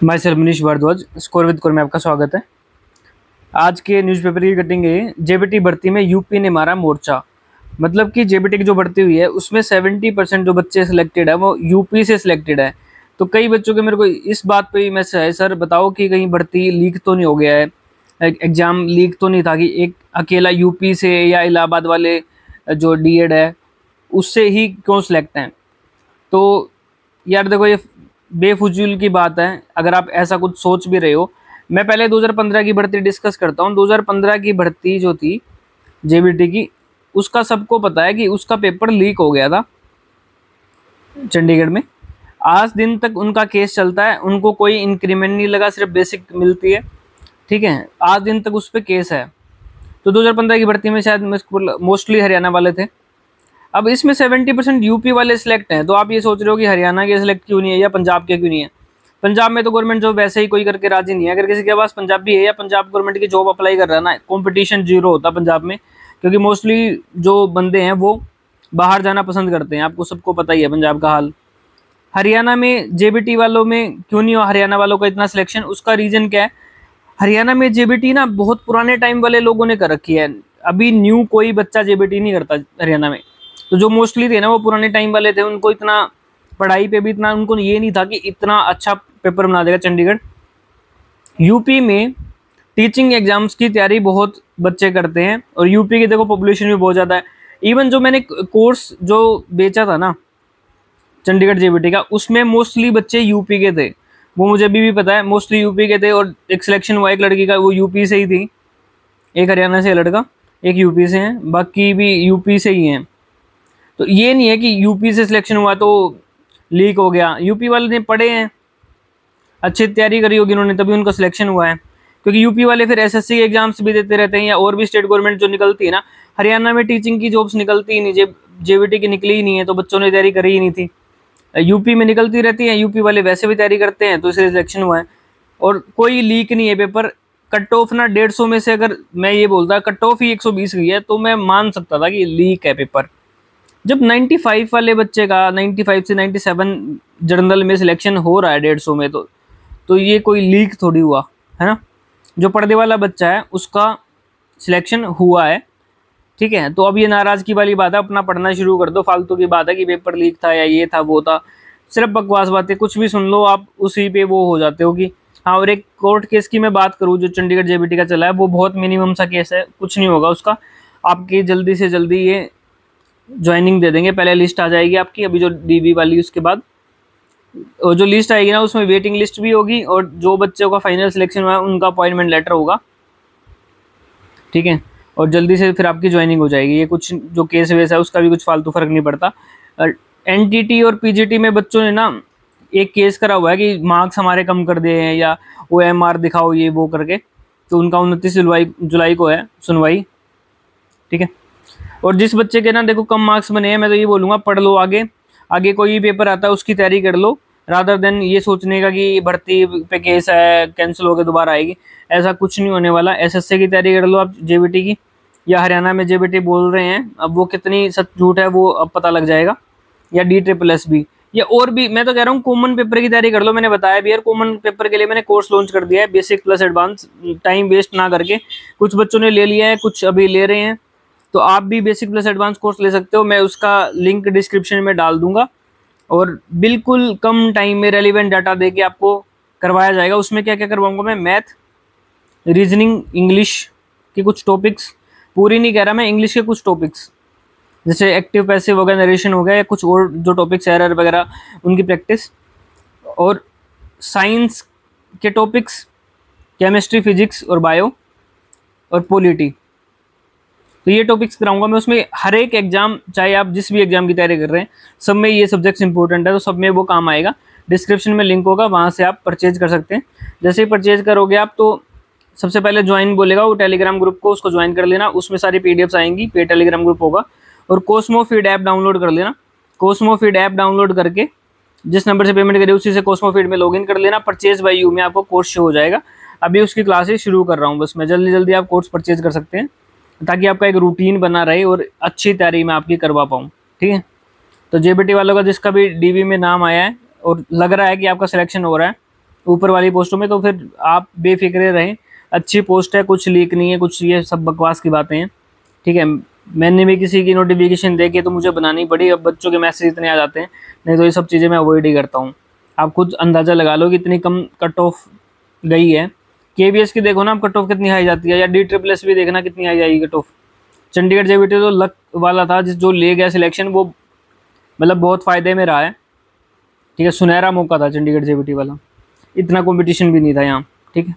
मैं sir Manish Bhardwaj, score with core में आपका स्वागत है। आज के न्यूज़पेपर की कटिंग है, जेबीटी भर्ती में यूपी ने मारा मोर्चा। मतलब कि जेबीटी की जो भर्ती हुई है उसमें 70% जो बच्चे सिलेक्टेड है वो यूपी से सिलेक्टेड है। तो कई बच्चों के मेरे को इस बात पे भी मैसेज है, सर बताओ कि कहीं भर्ती लीक तो नहीं हो गया है, एग्ज़ाम लीक तो नहीं था कि एक अकेला यूपी से या इलाहाबाद वाले जो डीएड है उससे ही क्यों सिलेक्ट हैं। तो यार देखो, ये बेफजूल की बात है अगर आप ऐसा कुछ सोच भी रहे हो। मैं पहले 2015 की भर्ती डिस्कस करता हूँ। 2015 की भर्ती जो थी जेबीटी की, उसका सबको पता है कि उसका पेपर लीक हो गया था चंडीगढ़ में। आज दिन तक उनका केस चलता है, उनको कोई इंक्रीमेंट नहीं लगा, सिर्फ बेसिक मिलती है, ठीक है। आज दिन तक उस पर केस है। तो 2015 की भर्ती में शायद मोस्टली हरियाणा वाले थे। अब इसमें 70% यूपी वाले सिलेक्ट हैं। तो आप ये सोच रहे हो कि हरियाणा के सिलेक्ट क्यों नहीं है या पंजाब के क्यों नहीं है। पंजाब में तो गवर्नमेंट जॉब वैसे ही कोई करके राजी नहीं है। अगर किसी के पास पंजाबी है या पंजाब गवर्नमेंट की जॉब अप्लाई कर रहा है ना, कंपटीशन जीरो होता पंजाब में, क्योंकि मोस्टली जो बंदे हैं वो बाहर जाना पसंद करते हैं। आपको सबको पता ही है पंजाब का हाल। हरियाणा में जेबीटी वालों में क्यों नहीं हो हरियाणा वालों का इतना सिलेक्शन, उसका रीज़न क्या है। हरियाणा में जेबीटी ना बहुत पुराने टाइम वाले लोगों ने कर रखी है। अभी न्यू कोई बच्चा जेबीटी नहीं करता हरियाणा में। तो जो मोस्टली थे ना वो पुराने टाइम वाले थे, उनको इतना पढ़ाई पे भी इतना उनको ये नहीं था कि इतना अच्छा पेपर बना देगा चंडीगढ़। यूपी में टीचिंग एग्जाम्स की तैयारी बहुत बच्चे करते हैं और यूपी की देखो पॉपुलेशन भी बहुत ज़्यादा है। इवन जो मैंने कोर्स जो बेचा था ना चंडीगढ़ जेबीटी का, उसमें मोस्टली बच्चे यूपी के थे। वो मुझे अभी भी पता है, मोस्टली यूपी के थे। और एक सिलेक्शन हुआ एक लड़की का, वो यूपी से ही थी। एक हरियाणा से लड़का, एक यूपी से है, बाकी भी यूपी से ही हैं। तो ये नहीं है कि यूपी से सिलेक्शन हुआ तो लीक हो गया। यूपी वाले ने पढ़े हैं, अच्छी तैयारी करी होगी उन्होंने, तभी उनका सिलेक्शन हुआ है। क्योंकि यूपी वाले फिर एसएससी के एग्जाम्स भी देते रहते हैं या और भी स्टेट गवर्नमेंट जो निकलती है ना। हरियाणा में टीचिंग की जॉब्स निकलती ही नहीं, जेबीटी की निकली ही नहीं है, तो बच्चों ने तैयारी करी ही नहीं थी। यूपी में निकलती रहती है, यूपी वाले वैसे भी तैयारी करते हैं, तो इसलिए सिलेक्शन हुआ है। और कोई लीक नहीं है पेपर। कट ऑफ ना 150 में से अगर मैं ये बोलता कट ऑफ ही 120 गई है तो मैं मान सकता था कि लीक है पेपर। जब 95 वाले बच्चे का 95 से 97 जर्नल में सिलेक्शन हो रहा है 150 में, तो ये कोई लीक थोड़ी हुआ है ना। जो पर्दे वाला बच्चा है उसका सिलेक्शन हुआ है, ठीक है। तो अब ये नाराज़गी वाली बात है, अपना पढ़ना शुरू कर दो। फालतू की बात है कि पेपर लीक था या ये था वो था, सिर्फ बकवास बातें। कुछ भी सुन लो आप, उसी पे वो हो जाते हो कि हाँ। और एक कोर्ट केस की मैं बात करूँ जो चंडीगढ़ जेबीटी का चला है, वो बहुत मिनिमम सा केस है, कुछ नहीं होगा उसका। आपकी जल्दी से जल्दी ये ज्वाइनिंग दे देंगे, पहले लिस्ट आ जाएगी आपकी अभी जो डीबी वाली, उसके बाद और जो लिस्ट आएगी ना उसमें वेटिंग लिस्ट भी होगी और जो बच्चों का फाइनल सिलेक्शन हुआ है उनका अपॉइंटमेंट लेटर होगा, ठीक है। और जल्दी से फिर आपकी ज्वाइनिंग हो जाएगी। ये कुछ जो केस वेस है उसका भी कुछ फालतू फर्क नहीं पड़ता। एनटीटी और पीजीटी में बच्चों ने ना एक केस करा हुआ है कि मार्क्स हमारे कम कर दिए हैं या OMR दिखाओ ये वो करके, तो उनका 29 जुलाई को है सुनवाई, ठीक है। और जिस बच्चे के ना देखो कम मार्क्स बने हैं, मैं तो ये बोलूँगा पढ़ लो, आगे आगे कोई भी पेपर आता है उसकी तैयारी कर लो, रादर देन ये सोचने का कि भर्ती पे केस है कैंसिल होकर दोबारा आएगी। ऐसा कुछ नहीं होने वाला। एसएससी की तैयारी कर लो आप जेबीटी की, या हरियाणा में जेबीटी बोल रहे हैं, अब वो कितनी सच झूठ है वो अब पता लग जाएगा, या DSSS या और भी। मैं तो कह रहा हूँ कॉमन पेपर की तैयारी कर लो। मैंने बताया भी यार, कॉमन पेपर के लिए मैंने कोर्स लॉन्च कर दिया है, basic plus advance. Time waste ना करके, कुछ बच्चों ने ले लिया है, कुछ अभी ले रहे हैं, तो आप भी बेसिक प्लस एडवांस कोर्स ले सकते हो। मैं उसका लिंक डिस्क्रिप्शन में डाल दूंगा और बिल्कुल कम टाइम में रेलिवेंट डाटा दे के आपको करवाया जाएगा। उसमें क्या क्या करवाऊंगा मैं, मैथ, रीजनिंग, इंग्लिश के कुछ टॉपिक्स, पूरी नहीं कह रहा मैं, इंग्लिश के कुछ टॉपिक्स जैसे एक्टिव पैसिव हो गया, नरेशन हो गया, या कुछ और जो टॉपिक्स एरर वगैरह उनकी प्रैक्टिस, और साइंस के टॉपिक्स, केमिस्ट्री, फिजिक्स और बायो और पॉलिटी। तो ये टॉपिक्स कराऊंगा मैं। उसमें हर एक एग्जाम, चाहे आप जिस भी एग्जाम की तैयारी कर रहे हैं, सब में ये सब्जेक्ट्स इंपॉर्टेंट है, तो सब में वो काम आएगा। डिस्क्रिप्शन में लिंक होगा, वहाँ से आप परचेज कर सकते हैं। जैसे ही परचेज करोगे आप, तो सबसे पहले ज्वाइन बोलेगा वो टेलीग्राम ग्रुप को, उसको ज्वाइन कर लेना। उसमें सारी PDFs आएंगी, पे टेलीग्राम ग्रुप होगा। और कोस्मो फीड ऐप डाउनलोड कर लेना। कोस्मो फीड ऐप डाउनलोड करके जिस नंबर से पेमेंट करिए उसी से कोस्मो फीड में लॉगिन कर लेना। परचेज बाय यू में आपको कोर्स शो हो जाएगा। अभी उसकी क्लासेस शुरू कर रहा हूँ बस मैं, जल्दी जल्दी आप कोर्स परचेज कर सकते हैं ताकि आपका एक रूटीन बना रहे और अच्छी तैयारी मैं आपकी करवा पाऊँ, ठीक है। तो जेबीटी वालों का जिसका भी DB में नाम आया है और लग रहा है कि आपका सिलेक्शन हो रहा है, ऊपर वाली पोस्टों में, तो फिर आप बेफिक्रे रहें, अच्छी पोस्ट है, कुछ लीक नहीं है, कुछ ये सब बकवास की बातें हैं, ठीक है। मैंने भी किसी की नोटिफिकेशन देखी तो मुझे बनानी पड़ी, अब बच्चों के मैसेज इतने आ जाते हैं, नहीं तो ये सब चीज़ें मैं अवॉइड ही करता हूँ। आप खुद अंदाज़ा लगा लो कि इतनी कम कट ऑफ गई है। KVS की देखो ना आप कट ऑफ कितनी हाई जाती है, या DSSS भी देखना कितनी हाई जाएगी कट ऑफ। चंडीगढ़ JBT तो लक वाला था, जो ले गया सिलेक्शन, वो मतलब बहुत फ़ायदे में रहा है, ठीक है। सुनहरा मौका था चंडीगढ़ JBT वाला, इतना कंपटीशन भी नहीं था यहाँ, ठीक है।